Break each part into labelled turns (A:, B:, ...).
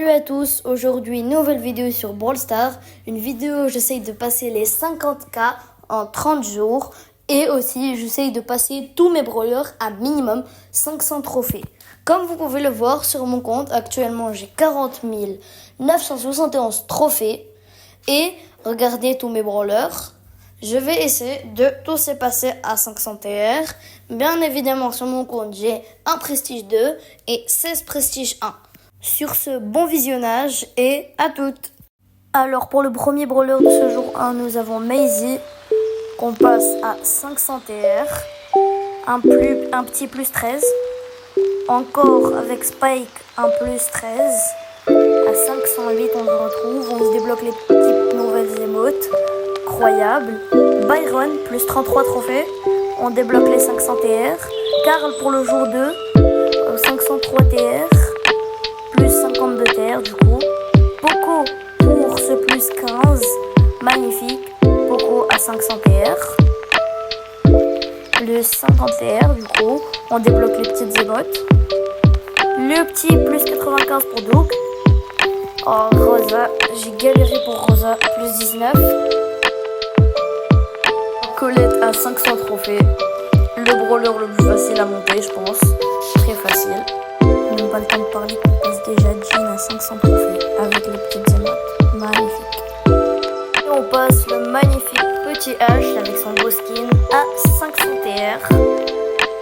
A: Salut à tous, aujourd'hui nouvelle vidéo sur Brawl Stars, une vidéo où j'essaye de passer les 50K en 30 jours et aussi j'essaye de passer tous mes brawlers à minimum 500 trophées. Comme vous pouvez le voir sur mon compte, actuellement j'ai 40 971 trophées et regardez tous mes brawlers. Je vais essayer de tous les passer à 500 TR. Bien évidemment sur mon compte j'ai un prestige 2 et 16 prestige 1. Sur ce, bon visionnage et à toutes. Alors pour le premier brawler de ce jour 1, nous avons Maisie qu'on passe à 500 TR, un petit plus 13. Encore avec Spike, un plus 13. À 508 on le retrouve, on se débloque les petites nouvelles émotes. Incroyable. Byron, plus 33 trophées, on débloque les 500 TR. Karl pour le jour 2, 503 TR. Plus 52 TR du coup. Poco pour ce plus 15. Magnifique. Poco à 500 TR. Plus 50 TR du coup. On débloque les petites émotes. Le petit plus 95 pour Doug. Oh Rosa. J'ai galéré pour Rosa. Plus 19. Colette à 500 trophées. Le brawler le plus facile à monter je pense. Très facile. Même pas le temps de parler qu'on passe déjà Jean à 500 trophées avec les petites émotes. Magnifique. Et on passe le magnifique petit H avec son beau skin à 500 TR.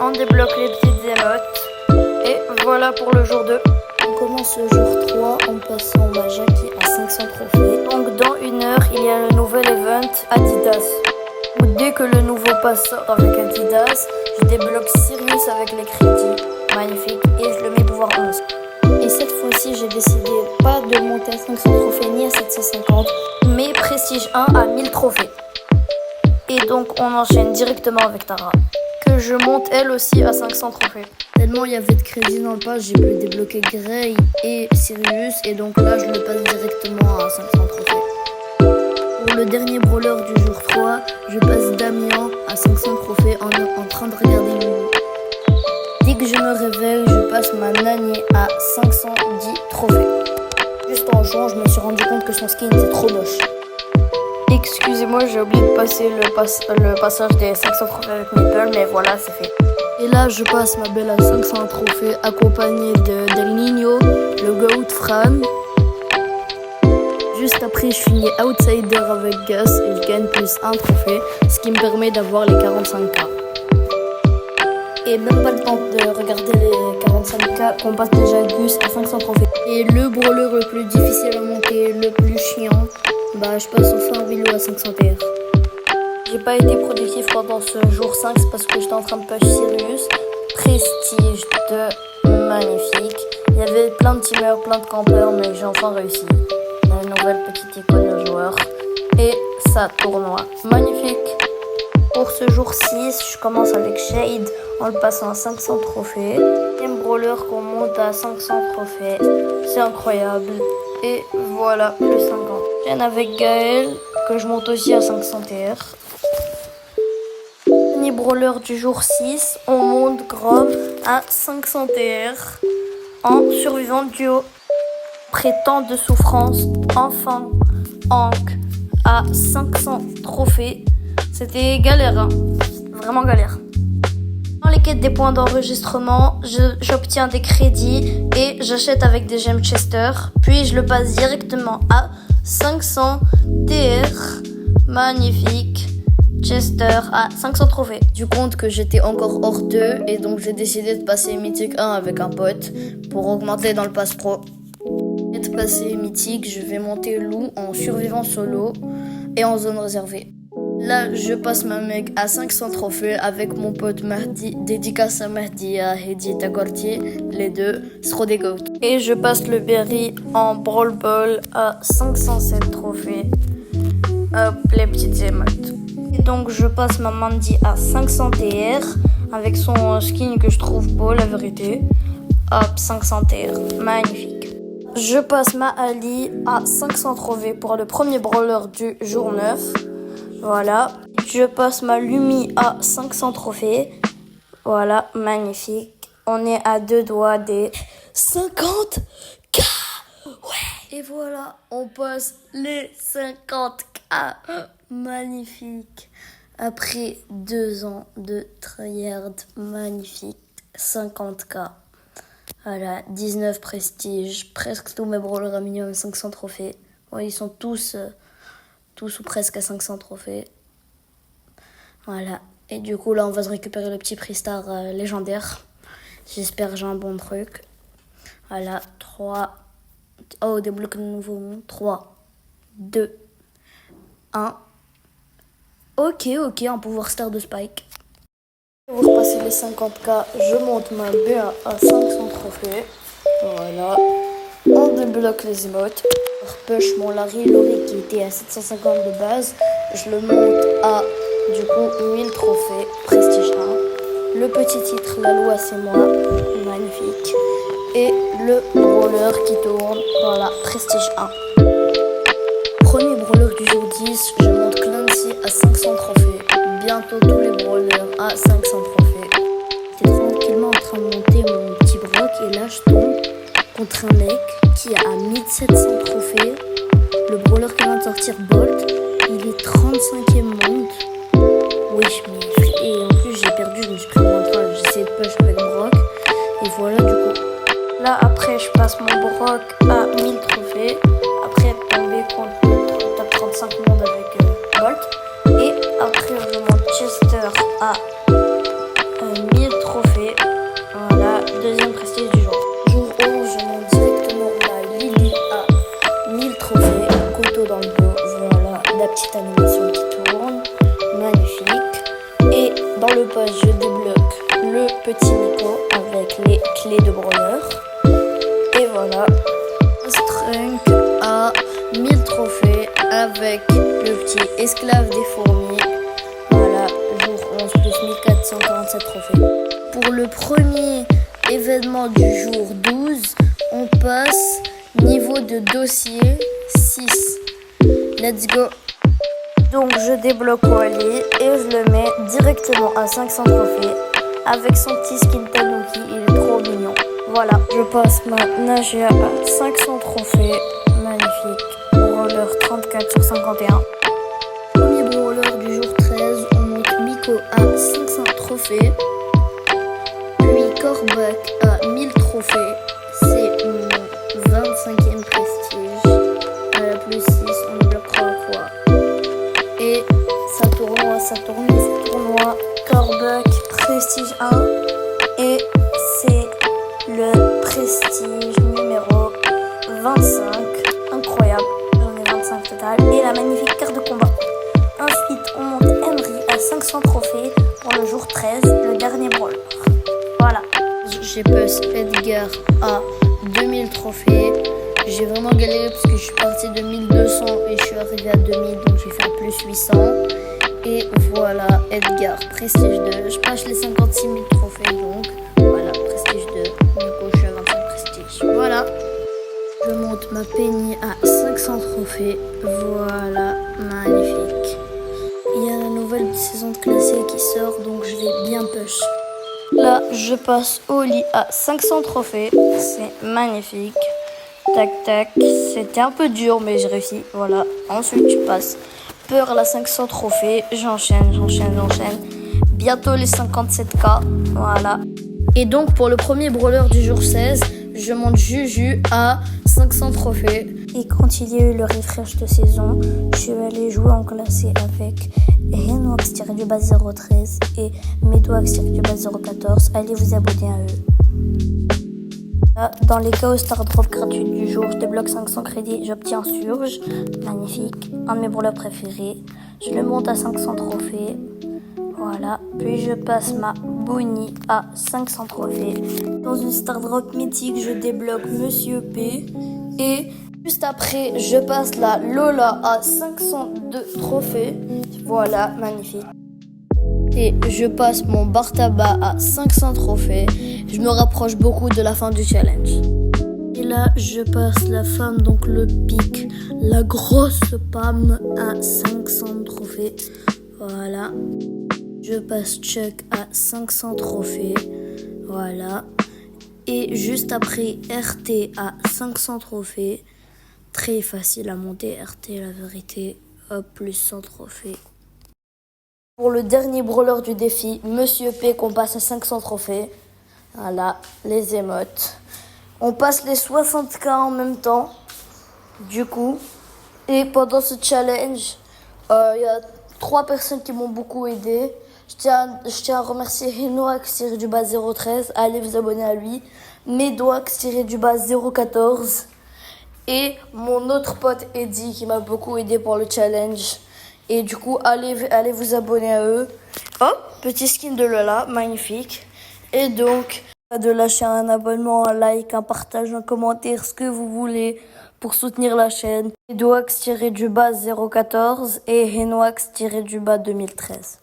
A: On débloque les petites émotes. Et voilà pour le jour 2. On commence le jour 3 en passant la Jackie à 500 trophées. Donc dans une heure, il y a le nouvel event Adidas. Où dès que le nouveau pass sort avec Adidas, je débloque Sirius avec les crédits. Magnifique. Et je le mets pouvoir 11. Et cette fois-ci, j'ai décidé pas de monter à 500 trophées ni à 750, mais prestige 1 à 1000 trophées. Et donc, on enchaîne directement avec Tara, que je monte elle aussi à 500 trophées. Tellement il y avait de crédits dans le pass, j'ai pu débloquer Gray et Sirius. Et donc là, je le passe directement à 500 trophées. Pour le dernier brawler du jour 3, je passe Damien à 500 trophées en train de regarder Lulu. Dès que je me réveille, je passe ma Nani à 510 trophées. Juste en jouant, je me suis rendu compte que son skin était trop moche. Excusez-moi, j'ai oublié de passer le passage des 500 trophées avec Maple, mais voilà, c'est fait. Et là, je passe ma belle à 500 trophées, accompagnée de Del Nino, le GOAT Fran. Juste après, je finis Outsider avec Gus et je gagne plus un trophée, ce qui me permet d'avoir les 45K. Et même pas le temps de regarder les 45K qu'on passe déjà Gus à 500 trophées. Et le brawler le plus difficile à monter, le plus chiant, je passe enfin Willow à 500 TR. J'ai pas été productif pendant ce jour 5, c'est parce que j'étais en train de push Sirius. Prestige 2, magnifique. Il y avait plein de teamers, plein de campeurs, mais j'ai enfin réussi. Une nouvelle petite icône de joueur. Et ça tournoi. Magnifique. Pour ce jour 6, je commence avec Shade en le passant à 500 trophées. Deuxième brawler qu'on monte à 500 trophées. C'est incroyable. Et voilà, plus 50. J'enchaîne avec Gaël que je monte aussi à 500 TR. Dernier brawler du jour 6, on monte Grom à 500 TR en survivant duo. Après tant de souffrance, enfin Hank à 500 trophées. C'était galère, hein. Vraiment galère. Dans les quêtes des points d'enregistrement, j'obtiens des crédits et j'achète avec des gemmes Chester. Puis je le passe directement à 500 TR. Magnifique. Chester à 500 trophées. Du compte que j'étais encore hors 2 et donc j'ai décidé de passer mythique 1 avec un pote pour augmenter dans le pass pro. Être passé mythique, je vais monter Lou en survivant solo et en zone réservée. Là, je passe ma mec à 500 trophées avec mon pote Mahdi, dédicace à Mahdi et à Hedi Tagorti, les deux seront des goats. Et je passe le Berry en Brawl Ball à 507 trophées. Hop, les petites émotes. Et donc, je passe ma Mandy à 500 TR avec son skin que je trouve beau, la vérité. Hop, 500 TR, magnifique. Je passe ma Ali à 500 trophées pour le premier brawler du jour 9. Voilà. Je passe ma Lumi à 500 trophées. Voilà, magnifique. On est à deux doigts des 50K. Ouais. Et voilà, on passe les 50K. Magnifique. Après 2 ans de tryhard, magnifique. 50K. Voilà, 19 prestiges. Presque tous mes brawlers à minimum 500 trophées. Ouais, ils sont tous ou presque à 500 trophées. Voilà. Et du coup, là, on va se récupérer le petit prix star légendaire. J'espère que j'ai un bon truc. Voilà, 3. Oh, débloque le nouveau monde. 3, 2, 1. Ok, un pouvoir star de Spike. Pour repasser les 50K, je monte ma BA à 500 trophées. Voilà. On débloque les emotes. Je push mon Larry qui était à 750 de base. Je le monte à, du coup, 1000 trophées. Prestige 1. Le petit titre, la loi c'est moi. Magnifique. Et le brawler qui tourne. Voilà, prestige 1. Premier brawler du jour 10, je monte Clancy à 500 trophées. Bientôt tous les brawlers à 500 trophées. J'étais tranquillement en train de monter mon petit Brock et là je tombe contre un mec qui a 1700 trophées. Le brawler qui vient de sortir, Bolt, il est 35e monde. Wesh, mais et en plus j'ai perdu, je me suis pris moins 3, j'ai essayé de push avec Brock. Et voilà du coup. Là après je passe mon Brock à 1000 trophées. Après tomber contre le top 35 monde avec Bolt. Et après je monte Chester à 1000 trophées. Voilà, deuxième prestige du jour. Jour 11, je monte directement la Lily à 1000 trophées. Couteau dans le dos, voilà, la petite animation qui tourne. Magnifique. Et dans le poste, je débloque le petit Nico avec les clés de brawler. Et voilà. Strunk à 1000 trophées avec le petit esclave des fourmis. Voilà, jour 11 plus 1447 trophées. Pour le premier événement du jour 12, on passe niveau de dossier 6. Let's go. Donc je débloque Wally et je le mets directement à 500 trophées avec son petit skin Tanuki, il est trop mignon. Voilà, je passe ma Nagia à 500 trophées, magnifique. Brawler 34 sur 51. Premier brawler du jour 13, on monte Miko à 500 trophées. Puis Corbac à 1000 trophées, c'est mon 25e prestige. À la plus 6, on débloque croix. Et ça tournoi, Corbac, prestige 1. Et c'est le prestige numéro 25. Incroyable, j'en ai 25 total. Et la magnifique carte de combat. Ensuite, on monte Emery à 500 trophées pour le jour 13, le dernier brawler. Voilà. J'ai push Edgar à 2000 trophées. J'ai vraiment galéré parce que je suis partie de 1200 et je suis arrivée à 2000, donc j'ai fait un plus 800. Et voilà, Edgar, prestige 2. Je passe les 56 000 trophées, donc voilà, prestige 2. Du coup, je suis à 25 prestiges. Voilà. Je monte ma Penny à 500 trophées. Voilà, magnifique. Il y a la nouvelle saison de classé qui sort, donc je vais bien push. Là, je passe Oli à 500 trophées. C'est magnifique. Tac, c'était un peu dur, mais j'ai réussi. Voilà. Ensuite, je passe Pearl à 500 trophées. J'enchaîne. Bientôt les 57K. Voilà. Et donc, pour le premier brawler du jour 16, je monte Juju à 500 trophées. Et quand il y a eu le refresh de saison, je suis allée jouer en classé avec Renox-013 et Medwax-014. Allez vous abonner à eux. Dans les chaos star drop gratuits du jour, je débloque 500 crédits, j'obtiens Surge, magnifique, un de mes brawlers préférés. Je le monte à 500 trophées, voilà. Puis je passe ma Bonnie à 500 trophées. Dans une star drop mythique, je débloque Monsieur P. Et juste après, je passe la Lola à 502 trophées, voilà, magnifique. Et je passe mon Bartaba à 500 trophées. Je me rapproche beaucoup de la fin du challenge. Et là, je passe la femme, donc le pic, la grosse Pam à 500 trophées. Voilà. Je passe Chuck à 500 trophées. Voilà. Et juste après, RT à 500 trophées. Très facile à monter, RT la vérité. Hop, plus 100 trophées. Pour le dernier brawler du défi, Monsieur P, qu'on passe à 500 trophées. Voilà, les émotes. On passe les 60K en même temps, du coup. Et pendant ce challenge, il y a 3 personnes qui m'ont beaucoup aidé. Je tiens à remercier Henoax-du-bas 013. Allez vous abonner à lui. Medoax-du-bas 014. Et mon autre pote Eddie qui m'a beaucoup aidé pour le challenge. Et du coup, allez vous abonner à eux. Oh, petit skin de Lola, magnifique. Et donc, de lâcher un abonnement, un like, un partage, un commentaire, ce que vous voulez pour soutenir la chaîne. Medoax-du-bas 014 et Henoax-du-bas 2013.